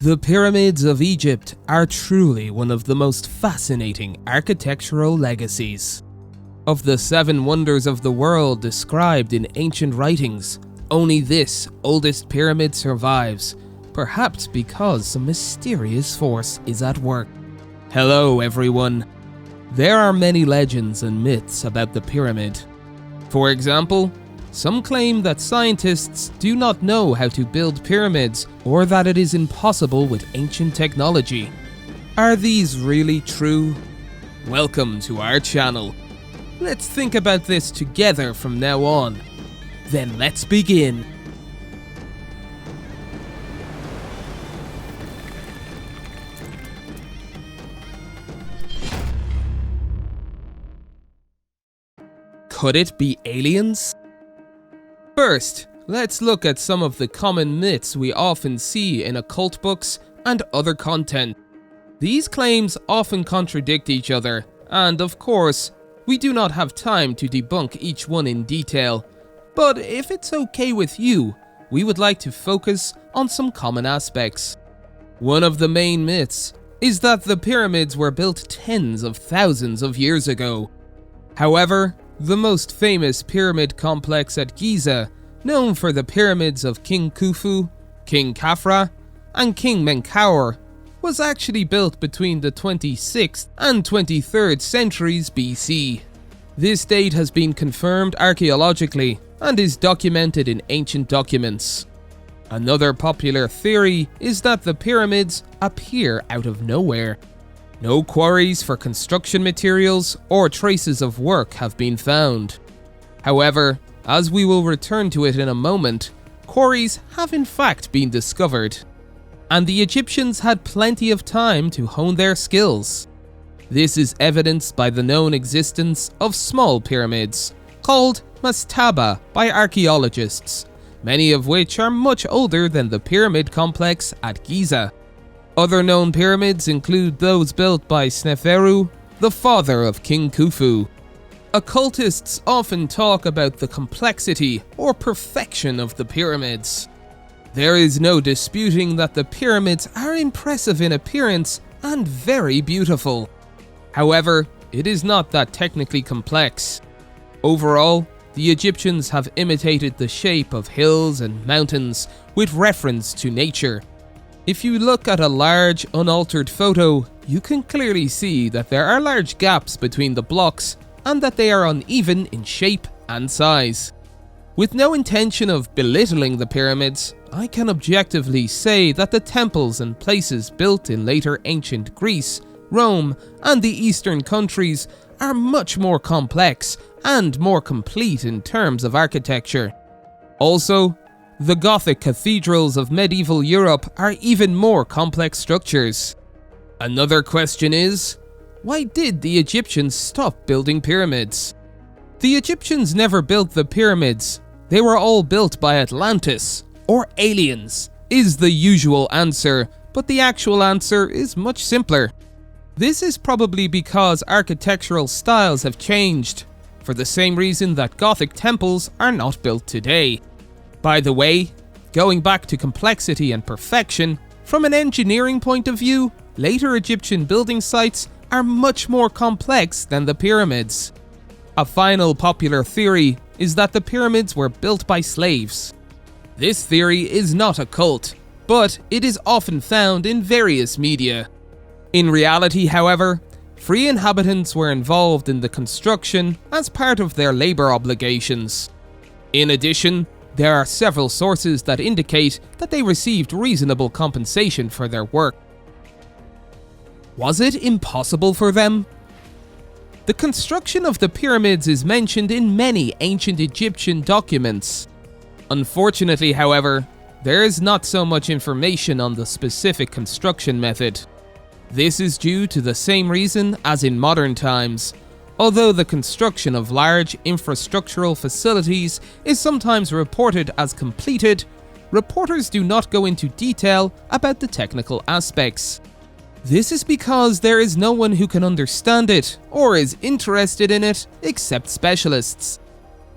The pyramids of Egypt are truly one of the most fascinating architectural legacies. Of the 7 wonders of the world described in ancient writings, only this oldest pyramid survives, perhaps because some mysterious force is at work. Hello everyone. There are many legends and myths about the pyramid. For example, some claim that scientists do not know how to build pyramids or that it is impossible with ancient technology. Are these really true? Welcome to our channel. Let's think about this together from now on. Then let's begin. Could it be aliens? First, let's look at some of the common myths we often see in occult books and other content. These claims often contradict each other, and of course, we do not have time to debunk each one in detail. But if it's okay with you, we would like to focus on some common aspects. One of the main myths is that the pyramids were built tens of thousands of years ago. However, the most famous pyramid complex at Giza, known for the pyramids of King Khufu, King Kafra, and King Menkaure, was actually built between the 26th and 23rd centuries BC. This date has been confirmed archaeologically and is documented in ancient documents. Another popular theory is that the pyramids appear out of nowhere. No quarries for construction materials or traces of work have been found. However, as we will return to it in a moment, quarries have in fact been discovered, and the Egyptians had plenty of time to hone their skills. This is evidenced by the known existence of small pyramids, called mastaba by archaeologists, many of which are much older than the pyramid complex at Giza. Other known pyramids include those built by Sneferu, the father of King Khufu. Occultists often talk about the complexity or perfection of the pyramids. There is no disputing that the pyramids are impressive in appearance and very beautiful. However, it is not that technically complex. Overall, the Egyptians have imitated the shape of hills and mountains with reference to nature. If you look at a large, unaltered photo, you can clearly see that there are large gaps between the blocks and that they are uneven in shape and size. With no intention of belittling the pyramids, I can objectively say that the temples and places built in later ancient Greece, Rome, and the Eastern countries are much more complex and more complete in terms of architecture. Also, the Gothic cathedrals of medieval Europe are even more complex structures. Another question is, why did the Egyptians stop building pyramids? The Egyptians never built the pyramids. They were all built by Atlantis, or aliens, is the usual answer, but the actual answer is much simpler. This is probably because architectural styles have changed, for the same reason that Gothic temples are not built today. By the way, going back to complexity and perfection, from an engineering point of view, later Egyptian building sites are much more complex than the pyramids. A final popular theory is that the pyramids were built by slaves. This theory is not occult, but it is often found in various media. In reality, however, free inhabitants were involved in the construction as part of their labor obligations. In addition, there are several sources that indicate that they received reasonable compensation for their work. Was it impossible for them? The construction of the pyramids is mentioned in many ancient Egyptian documents. Unfortunately, however, there is not so much information on the specific construction method. This is due to the same reason as in modern times. Although the construction of large infrastructural facilities is sometimes reported as completed, reporters do not go into detail about the technical aspects. This is because there is no one who can understand it or is interested in it except specialists.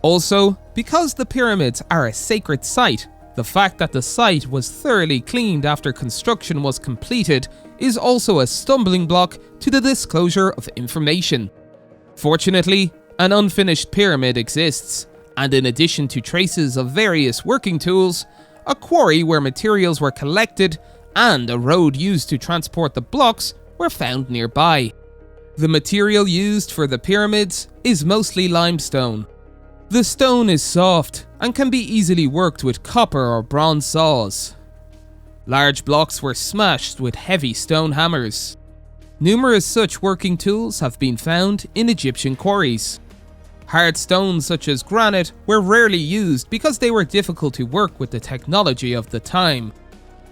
Also, because the pyramids are a sacred site, The fact that the site was thoroughly cleaned after construction was completed is also a stumbling block to the disclosure of information. Fortunately, an unfinished pyramid exists, and in addition to traces of various working tools, a quarry where materials were collected and a road used to transport the blocks were found nearby. The material used for the pyramids is mostly limestone. The stone is soft and can be easily worked with copper or bronze saws. Large blocks were smashed with heavy stone hammers. Numerous such working tools have been found in Egyptian quarries. Hard stones such as granite were rarely used because they were difficult to work with the technology of the time.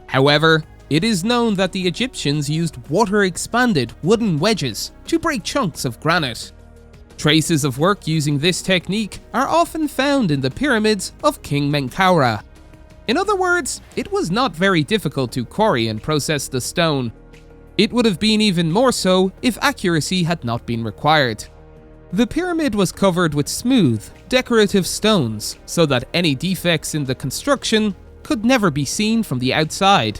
However, it is known that the Egyptians used water-expanded wooden wedges to break chunks of granite. Traces of work using this technique are often found in the pyramids of King Menkaure. In other words, it was not very difficult to quarry and process the stone. It would have been even more so if accuracy had not been required. The pyramid was covered with smooth, decorative stones so that any defects in the construction could never be seen from the outside.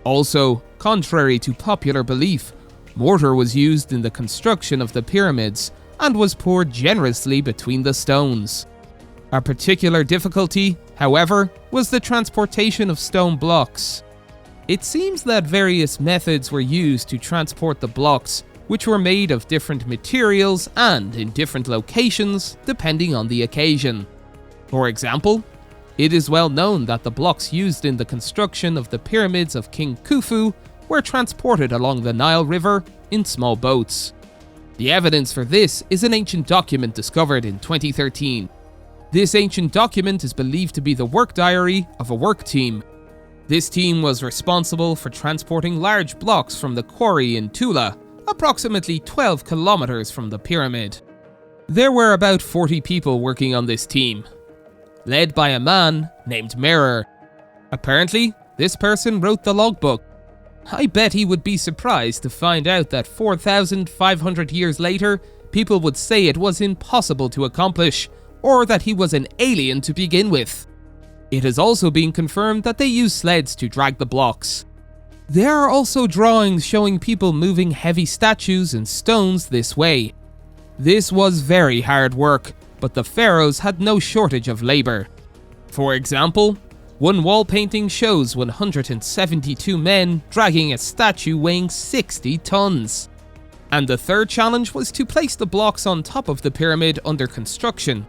Also, contrary to popular belief, mortar was used in the construction of the pyramids and was poured generously between the stones. A particular difficulty, however, was the transportation of stone blocks. It seems that various methods were used to transport the blocks, which were made of different materials and in different locations depending on the occasion. For example, it is well known that the blocks used in the construction of the pyramids of King Khufu were transported along the Nile River in small boats. The evidence for this is an ancient document discovered in 2013. This ancient document is believed to be the work diary of a work team. This team was responsible for transporting large blocks from the quarry in Tula, approximately 12 kilometers from the pyramid. There were about 40 people working on this team, led by a man named Merer. Apparently, this person wrote the logbook. I bet he would be surprised to find out that 4,500 years later, people would say it was impossible to accomplish, or that he was an alien to begin with. It has also been confirmed that they used sleds to drag the blocks. There are also drawings showing people moving heavy statues and stones this way. This was very hard work, but the pharaohs had no shortage of labor. For example, one wall painting shows 172 men dragging a statue weighing 60 tons. And the third challenge was to place the blocks on top of the pyramid under construction.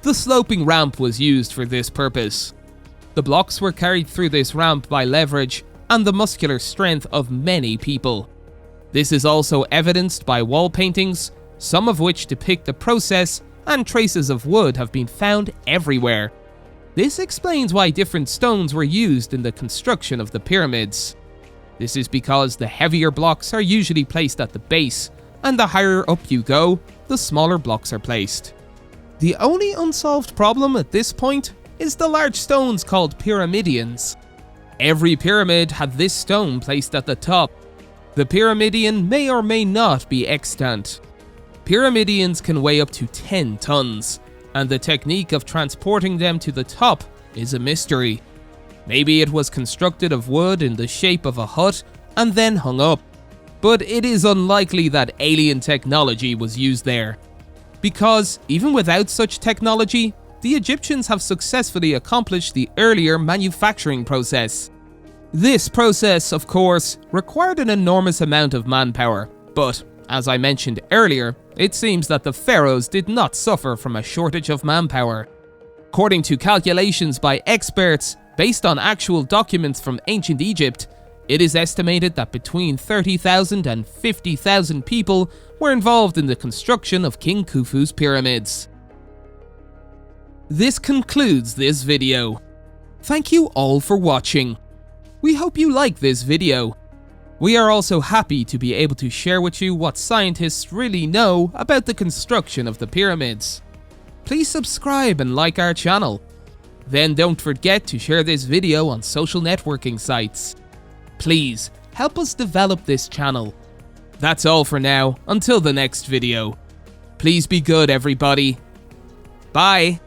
The sloping ramp was used for this purpose. The blocks were carried through this ramp by leverage and the muscular strength of many people. This is also evidenced by wall paintings, some of which depict the process, and traces of wood have been found everywhere. This explains why different stones were used in the construction of the pyramids. This is because the heavier blocks are usually placed at the base, and the higher up you go, the smaller blocks are placed. The only unsolved problem at this point is the large stones called pyramidions. Every pyramid had this stone placed at the top. The pyramidion may or may not be extant. Pyramidions can weigh up to 10 tons, and the technique of transporting them to the top is a mystery. Maybe it was constructed of wood in the shape of a hut and then hung up, but it is unlikely that alien technology was used there. Because even without such technology, the Egyptians have successfully accomplished the earlier manufacturing process. This process, of course, required an enormous amount of manpower, but as I mentioned earlier, it seems that the pharaohs did not suffer from a shortage of manpower. According to calculations by experts, based on actual documents from ancient Egypt, it is estimated that between 30,000 and 50,000 people were involved in the construction of King Khufu's pyramids. This concludes this video. Thank you all for watching. We hope you like this video. We are also happy to be able to share with you what scientists really know about the construction of the pyramids. Please subscribe and like our channel. Then don't forget to share this video on social networking sites. Please help us develop this channel. That's all for now, until the next video. Please be good, everybody. Bye.